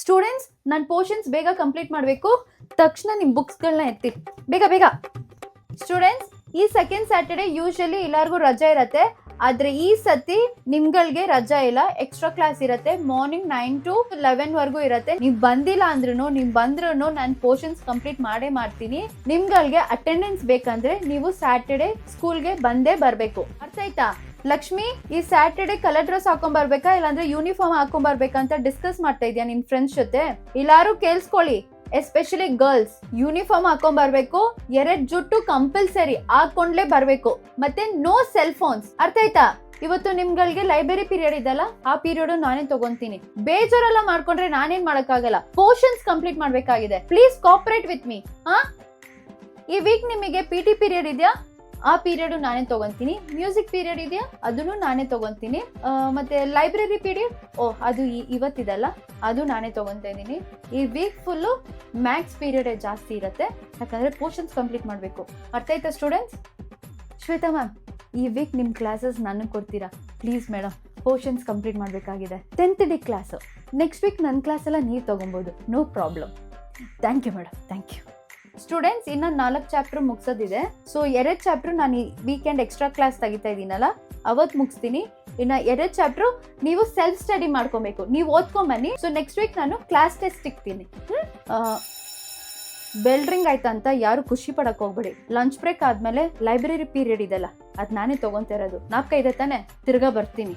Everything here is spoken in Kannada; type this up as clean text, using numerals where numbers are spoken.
ಸ್ಟೂಡೆಂಟ್ಸ್, ನನ್ನ ಪೋರ್ಷನ್ಸ್ ಬೇಗ ಕಂಪ್ಲೀಟ್ ಮಾಡಬೇಕು. ತಕ್ಷಣ ನಿಮ್ಮ ಬುಕ್ಸ್ಗಳನ್ನ ಎತ್ತಿ ಬೇಗ ಬೇಗ. ಸ್ಟೂಡೆಂಟ್ಸ್, ಈ ಸೆಕೆಂಡ್ ಸ್ಯಾಟರ್ಡೆ ಯೂಶಲಿ ಎಲ್ಲರಿಗೂ ರಜೆ ಇರುತ್ತೆ. ಆದರೆ ಈ ಸತಿ ನಿಮ್ಗಳಿಗೆ ರಜಾ ಇಲ್ಲ, ಎಕ್ಸ್ಟ್ರಾ ಕ್ಲಾಸ್ ಇರುತ್ತೆ. ಮಾರ್ನಿಂಗ್ 9 to 11 ವರೆಗೂ ಇರುತ್ತೆ. ನೀವು ಬಂದಿಲ್ಲ ಅಂದ್ರೂ ನಾನು ಪೋರ್ಷನ್ಸ್ ಕಂಪ್ಲೀಟ್ ಮಾಡೇ ಮಾಡ್ತೀನಿ. ನಿಮ್ಗಳಿಗೆ ಅಟೆಂಡೆನ್ಸ್ ಬೇಕಂದ್ರೆ ನೀವು ಸ್ಯಾಟರ್ಡೆ ಸ್ಕೂಲ್ಗೆ ಬಂದೇ ಬರಬೇಕು. ಅರ್ಥ ಆಯ್ತಾ? ಲಕ್ಷ್ಮಿ, ಈ ಸ್ಯಾಟರ್ಡೆ ಕಲರ್ ಡ್ರೆಸ್ ಹಾಕೊಂಡ್ ಬರ್ಬೇಕಾ ಇಲ್ಲಾಂದ್ರೆ ಯೂನಿಫಾರ್ಮ್ ಹಾಕೊಂಡ್ ಬರ್ಬೇಕಂತ ಡಿಸ್ಕಸ್ ಮಾಡ್ತಾ ಇದೆಯಾ ನಿನ್ ಫ್ರೆಂಡ್ಸ್ ಜೊತೆ? ಎಲ್ಲಾರು ಕೇಳಿಸ್ಕೊಳ್ಳಿ, ಎಸ್ಪೆಷಲಿ ಗರ್ಲ್ಸ್. ಯೂನಿಫಾರ್ಮ್ ಹಾಕೊಂಡ್ ಬರ್ಬೇಕು, 2 ಜುಟ್ಟು ಕಂಪಲ್ಸರಿ ಹಾಕೊಂಡ್ಲೇ ಬರ್ಬೇಕು, ಮತ್ತೆ ನೋ ಸೆಲ್ ಫೋನ್ಸ್. ಅರ್ಥ ಆಯ್ತಾ? ಇವತ್ತು ನಿಮ್ಗಳಿಗೆ ಲೈಬ್ರರಿ ಪೀರಿಯಡ್ ಇದಲ್ಲ, ಆ ಪೀರಿಯಡ್ ನಾನೇ ತಗೊಂತೀನಿ. ಬೇಜಾರೆಲ್ಲ ಮಾಡ್ಕೊಂಡ್ರೆ ನಾನೇನ್ ಮಾಡಕ್ಕಾಗಲ್ಲ. ಪೋರ್ಷನ್ಸ್ ಕಂಪ್ಲೀಟ್ ಮಾಡ್ಬೇಕಾಗಿದೆ. Please cooperate with me. ಈ ವೀಕ್ ನಿಮಗೆ PT ಪೀರಿಯಡ್ ಇದೆಯಾ? ಆ ಪೀರಿಯಡ್ ನಾನೇ ತಗೊಂತೀನಿ. ಮ್ಯೂಸಿಕ್ ಪೀರಿಯಡ್ ಇದೆಯಾ? ಅದನ್ನು ನಾನೇ ತಗೊಂತೀನಿ. ಮತ್ತೆ ಲೈಬ್ರರಿ ಪೀರಿಯಡ್ ಅದು ಇವತ್ತಿದಲ್ಲ, ಅದು ನಾನೇ ತಗೊಂತಾ ಇದ್ದೀನಿ. ಈ ವೀಕ್ ಫುಲ್ಲು ಮ್ಯಾಥ್ಸ್ ಪೀರಿಯಡ್ ಜಾಸ್ತಿ ಇರುತ್ತೆ, ಯಾಕಂದ್ರೆ ಪೋರ್ಷನ್ಸ್ ಕಂಪ್ಲೀಟ್ ಮಾಡಬೇಕು. ಅರ್ಥ ಆಯ್ತಾ ಸ್ಟೂಡೆಂಟ್ಸ್? ಶ್ವೇತಾ ಮ್ಯಾಮ್, ಈ ವೀಕ್ ನಿಮ್ಮ ಕ್ಲಾಸಸ್ ನನಗೆ ಕೊಡ್ತೀರಾ ಪ್ಲೀಸ್ ಮೇಡಮ್? ಪೋರ್ಷನ್ಸ್ ಕಂಪ್ಲೀಟ್ ಮಾಡಬೇಕಾಗಿದೆ. 10th day class next week ನನ್ನ ಕ್ಲಾಸೆಲ್ಲ ನೀವು ತೊಗೊಬೋದು, no problem. Thank you madam, thank you. Students, ಇನ್ನು 4 ಚಾಪ್ಟರ್ ಮುಗಿಸೋದಿದೆ. ಸೊ 2 ಚಾಪ್ಟರ್ ನಾನು ಈ ವೀಕೆಂಡ್ ಎಕ್ಸ್ಟ್ರಾ ಕ್ಲಾಸ್ ತೆಗಿತಾ ಇದ್ದೀನಲ್ಲ, ಅವತ್ತು ಮುಗಿಸ್ತೀನಿ. ಇನ್ನು 2 ಚಾಪ್ಟರ್ ನೀವು ಸೆಲ್ಫ್ ಸ್ಟಡಿ ಮಾಡ್ಕೊಬೇಕು, ನೀವು ಓದ್ಕೊಂಬನ್ನಿ. ಸೊ ನೆಕ್ಸ್ಟ್ ವೀಕ್ ನಾನು ಕ್ಲಾಸ್ ಟೆಸ್ಟ್ ಇಕ್ತೀನಿ. ಬೆಲ್ ರಿಂಗ್ ಆಯ್ತಾ ಅಂತ ಯಾರು ಖುಷಿ ಪಡಕ್ ಹೋಗ್ಬೇಡಿ. ಲಂಚ್ ಬ್ರೇಕ್ ಆದ್ಮೇಲೆ ಲೈಬ್ರರಿ ಪೀರಿಯಡ್ ಇದೆಲ್ಲ, ಅದು ನಾನೇ ತಗೊಂತಾ ಇರೋದು. ನಾಲ್ಕೈದೆ ತಾನೆ, ತಿರ್ಗಾ ಬರ್ತೀನಿ.